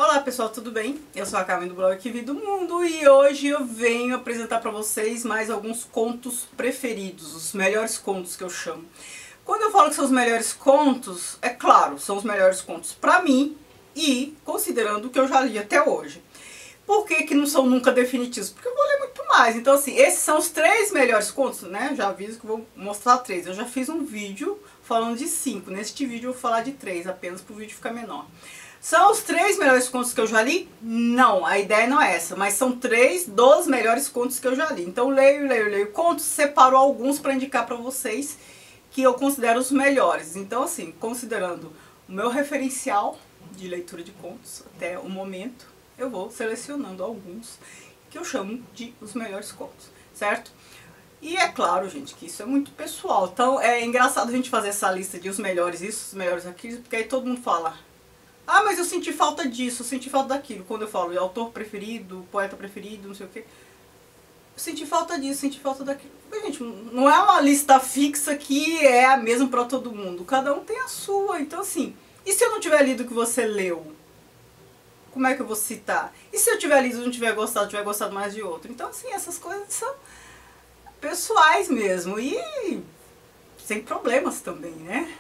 Olá pessoal, tudo bem? Eu sou a Carmen do blog Que Vi do Mundo e hoje eu venho apresentar para vocês mais alguns contos preferidos, os melhores contos que eu chamo. Quando eu falo que são os melhores contos, é claro, são os melhores contos para mim e considerando o que eu já li até hoje. Por que que não são nunca definitivos? Porque eu vou ler muito mais. Então assim, esses são os 3 melhores contos, né? Já aviso que eu vou mostrar 3. Eu já fiz um vídeo falando de 5. Neste vídeo eu vou falar de 3, apenas para o vídeo ficar menor. São os 3 melhores contos que eu já li? Não, a ideia não é essa, mas são 3 dos melhores contos que eu já li. Então leio contos, separo alguns para indicar para vocês que eu considero os melhores. Então assim, considerando o meu referencial de leitura de contos até o momento, eu vou selecionando alguns que eu chamo de os melhores contos, certo? E é claro, gente, que isso é muito pessoal. Então é engraçado a gente fazer essa lista de os melhores isso, os melhores aquilo, porque aí todo mundo fala: ah, mas eu senti falta disso, eu senti falta daquilo. Quando eu falo autor preferido, poeta preferido, não sei o quê. Eu senti falta disso, senti falta daquilo. Mas, gente, não é uma lista fixa que é a mesma para todo mundo. Cada um tem a sua. Então, assim, e se eu não tiver lido o que você leu? Como é que eu vou citar? E se eu tiver lido e não tiver gostado mais de outro? Então, assim, essas coisas são pessoais mesmo. E sem problemas também, né?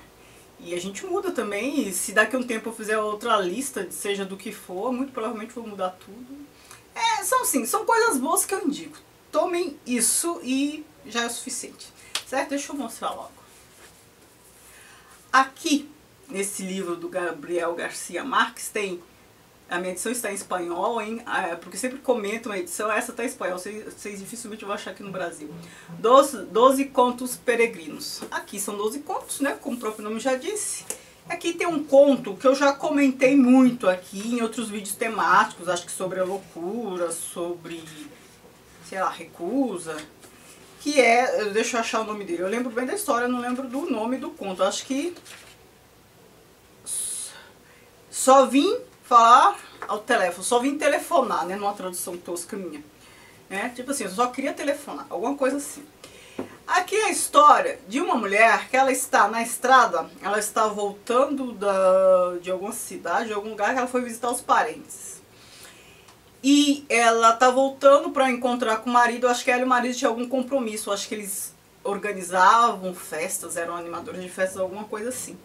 E a gente muda também, e se daqui a um tempo eu fizer outra lista, seja do que for, muito provavelmente vou mudar tudo. São coisas boas que eu indico. Tomem isso e já é o suficiente. Certo? Deixa eu mostrar logo. Aqui, nesse livro do Gabriel Garcia Marques, tem... A minha edição está em espanhol, hein? Porque sempre comento uma edição, essa está em espanhol, vocês dificilmente vão achar aqui no Brasil. 12 contos peregrinos. Aqui são 12 contos, né? Como o próprio nome já disse. Aqui tem um conto que eu já comentei muito aqui em outros vídeos temáticos, acho que sobre a loucura, sobre, sei lá, recusa. Que é, deixa eu achar o nome dele, eu lembro bem da história, não lembro do nome do conto. Acho que... Só vim falar ao telefone, só vim telefonar, né, numa tradução tosca minha, né, tipo assim, eu só queria telefonar, alguma coisa assim. Aqui é a história de uma mulher que ela está na estrada, ela está voltando de alguma cidade, de algum lugar que ela foi visitar os parentes. E ela está voltando para encontrar com o marido, acho que ela e o marido tinham algum compromisso, acho que eles organizavam festas, eram animadores de festas, alguma coisa assim.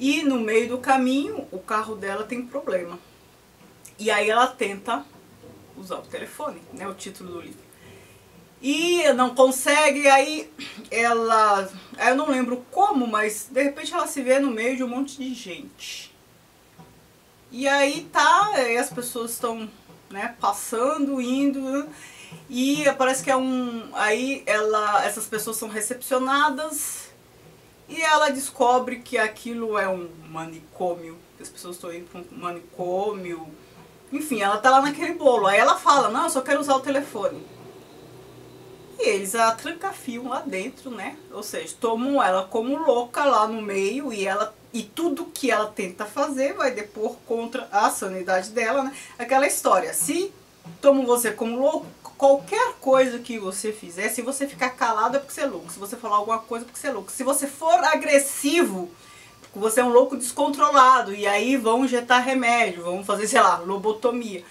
E no meio do caminho, o carro dela tem problema. E aí ela tenta usar o telefone, né, o título do livro. E não consegue, aí ela... Eu não lembro como, mas de repente ela se vê no meio de um monte de gente. E aí aí as pessoas estão, né, passando, indo... E parece que é aí essas pessoas são recepcionadas... E ela descobre que aquilo é um manicômio, que as pessoas estão indo para um manicômio. Enfim, ela tá lá naquele bolo. Aí ela fala: não, eu só quero usar o telefone. E eles a trancafiam lá dentro, né? Ou seja, tomam ela como louca lá no meio e tudo que ela tenta fazer vai depor contra a sanidade dela, né? Aquela história, se tomam você como louco, qualquer coisa que você fizer, se você ficar calado é porque você é louco, se você falar alguma coisa é porque você é louco, se você for agressivo, você é um louco descontrolado, e aí vão injetar remédio, vão fazer, sei lá, lobotomia.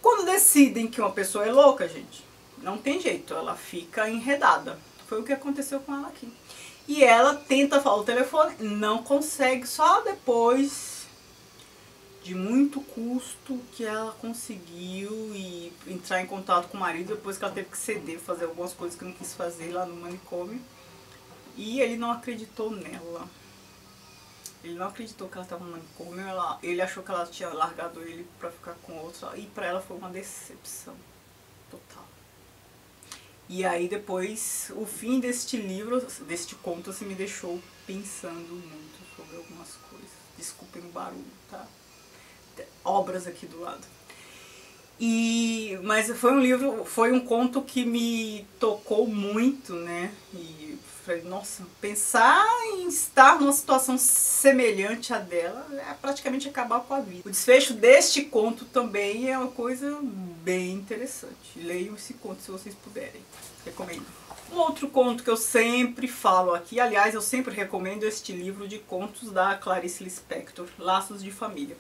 Quando decidem que uma pessoa é louca, gente, não tem jeito, ela fica enredada. Foi o que aconteceu com ela aqui. E ela tenta falar o telefone, não consegue, só depois de muito custo que ela conseguiu entrar em contato com o marido, depois que ela teve que ceder, fazer algumas coisas que não quis fazer lá no manicômio. E ele não acreditou nela. Ele não acreditou que ela estava no manicômio, ele achou que ela tinha largado ele pra ficar com outro, e pra ela foi uma decepção total. E aí depois, o fim deste livro, deste conto, assim, me deixou pensando muito sobre algumas coisas. Desculpem o barulho, tá? Obras aqui do lado. Mas foi um conto que me tocou muito, né? E falei, nossa, pensar em estar numa situação semelhante à dela é praticamente acabar com a vida. O desfecho deste conto também é uma coisa bem interessante. Leiam esse conto se vocês puderem. Recomendo. Um outro conto que eu sempre falo aqui, aliás, eu sempre recomendo este livro de contos da Clarice Lispector, Laços de Família.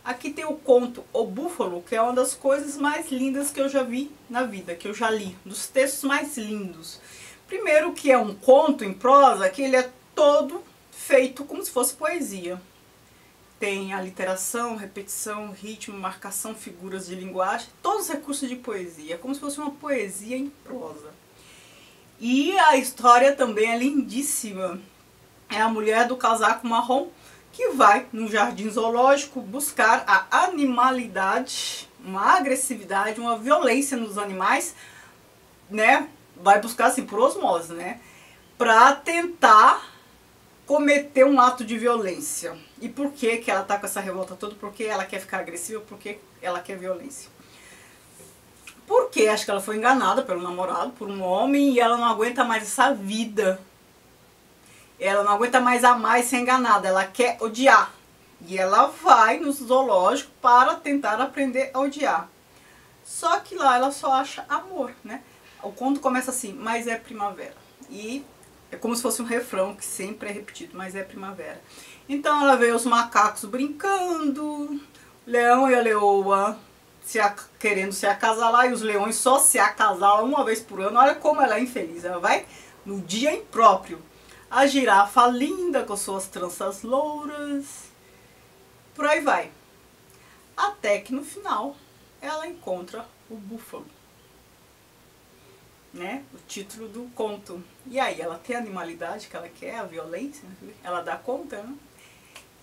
Aqui tem o conto O Búfalo, que é uma das coisas mais lindas que eu já vi na vida, que eu já li, dos textos mais lindos. Primeiro que é um conto em prosa, que ele é todo feito como se fosse poesia. Tem aliteração, repetição, ritmo, marcação, figuras de linguagem, todos os recursos de poesia, como se fosse uma poesia em prosa. E a história também é lindíssima. É a mulher do casaco marrom que vai no jardim zoológico buscar a animalidade, uma agressividade, uma violência nos animais, né? Vai buscar assim por osmose, né? Pra tentar cometer um ato de violência. E por que que ela tá com essa revolta toda? Porque ela quer ficar agressiva, porque ela quer violência. Porque acho que ela foi enganada pelo namorado, por um homem, e ela não aguenta mais essa vida. Ela não aguenta mais amar e ser enganada, ela quer odiar. E ela vai no zoológico para tentar aprender a odiar. Só que lá ela só acha amor, né? O conto começa assim, mas é primavera. E é como se fosse um refrão que sempre é repetido, mas é primavera. Então ela vê os macacos brincando, o leão e a leoa querendo se acasalar, e os leões só se acasalam uma vez por ano. Olha como ela é infeliz, ela vai no dia impróprio. A girafa linda com suas tranças louras, por aí vai. Até que no final ela encontra o búfalo, né? O título do conto. E aí ela tem a animalidade que ela quer, a violência, ela dá conta, né?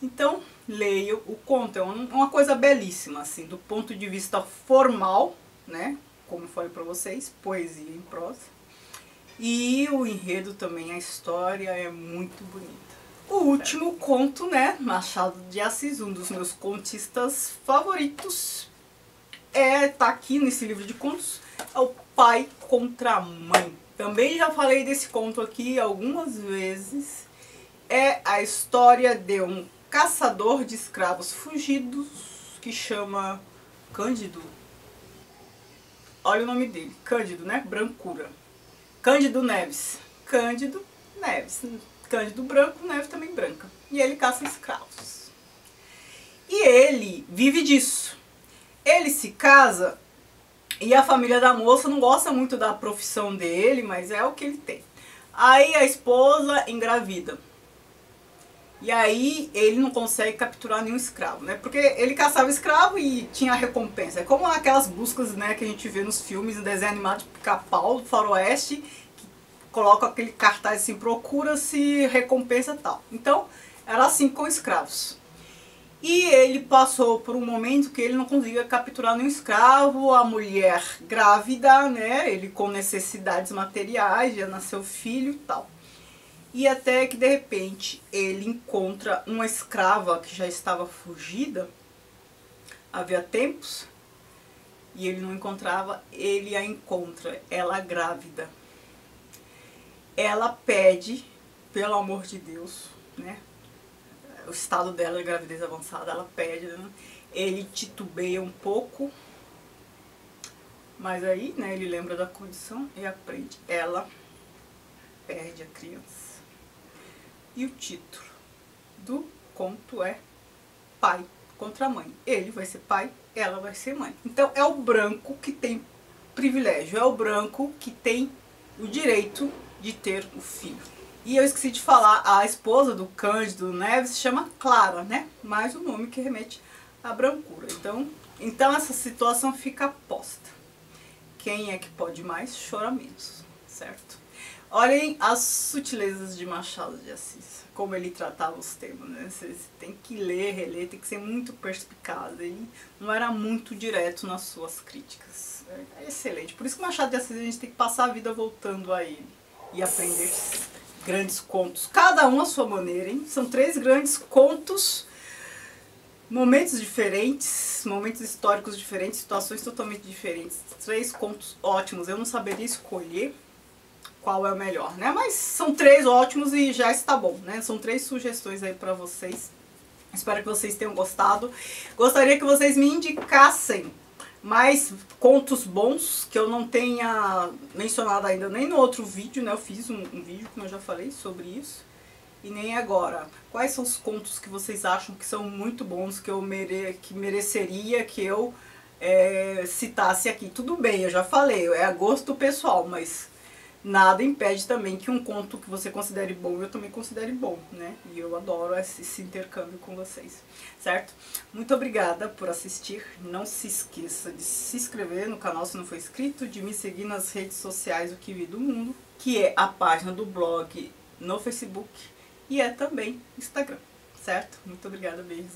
Então leio o conto, é uma coisa belíssima, assim, do ponto de vista formal, né? Como eu falei pra vocês, poesia em prosa. E o enredo também, a história é muito bonita. O último conto, né? Machado de Assis, um dos meus contistas favoritos, tá aqui nesse livro de contos, é o Pai contra a Mãe. Também já falei desse conto aqui algumas vezes. É a história de um caçador de escravos fugidos que chama Cândido. Olha o nome dele, Cândido, né? Brancura. Cândido Neves. Cândido Neves. Cândido branco, Neves também branca. E ele caça escravos. E ele vive disso. Ele se casa e a família da moça não gosta muito da profissão dele, mas é o que ele tem. Aí a esposa engravida. E aí ele não consegue capturar nenhum escravo, né? Porque ele caçava escravo e tinha recompensa. É como aquelas buscas, né, que a gente vê nos filmes, no desenho animado de Pica-Pau, do Faroeste, que coloca aquele cartaz assim, procura-se recompensa tal. Então, era assim com escravos. E ele passou por um momento que ele não conseguia capturar nenhum escravo, a mulher grávida, né? Ele com necessidades materiais, já nasceu filho e tal. E até que de repente ele encontra uma escrava que já estava fugida, havia tempos, e ele não encontrava, ele a encontra, ela grávida. Ela pede, pelo amor de Deus, né? O estado dela de gravidez avançada, ela pede, né? Ele titubeia um pouco, mas aí, né, ele lembra da condição e aprende. Ela perde a criança. E o título do conto é Pai contra a Mãe. Ele vai ser pai, ela vai ser mãe. Então é o branco que tem privilégio, é o branco que tem o direito de ter o filho. E eu esqueci de falar, a esposa do Cândido Neves se chama Clara, né? Mais o nome que remete à brancura. Então essa situação fica posta. Quem é que pode mais, chora menos, certo? Olhem as sutilezas de Machado de Assis, como ele tratava os temas, né? Vocês têm que ler, reler, tem que ser muito perspicaz. Ele não era muito direto nas suas críticas. É excelente. Por isso que Machado de Assis a gente tem que passar a vida voltando a ele e aprender grandes contos. Cada um à sua maneira, hein? São 3 grandes contos, momentos diferentes, momentos históricos diferentes, situações totalmente diferentes. 3 contos ótimos. Eu não saberia escolher qual é o melhor, né? Mas são 3 ótimos e já está bom, né? São 3 sugestões aí pra vocês. Espero que vocês tenham gostado. Gostaria que vocês me indicassem mais contos bons que eu não tenha mencionado ainda nem no outro vídeo, né? Eu fiz um vídeo, como eu já falei, sobre isso. e nem agora. Quais são os contos que vocês acham que são muito bons, que mereceria que eu citasse aqui? Tudo bem, eu já falei, é a gosto pessoal, mas nada impede também que um conto que você considere bom, eu também considere bom, né? E eu adoro esse intercâmbio com vocês, certo? Muito obrigada por assistir. Não se esqueça de se inscrever no canal se não for inscrito, de me seguir nas redes sociais O Que Vi do Mundo, que é a página do blog no Facebook e é também Instagram, certo? Muito obrigada, beijos.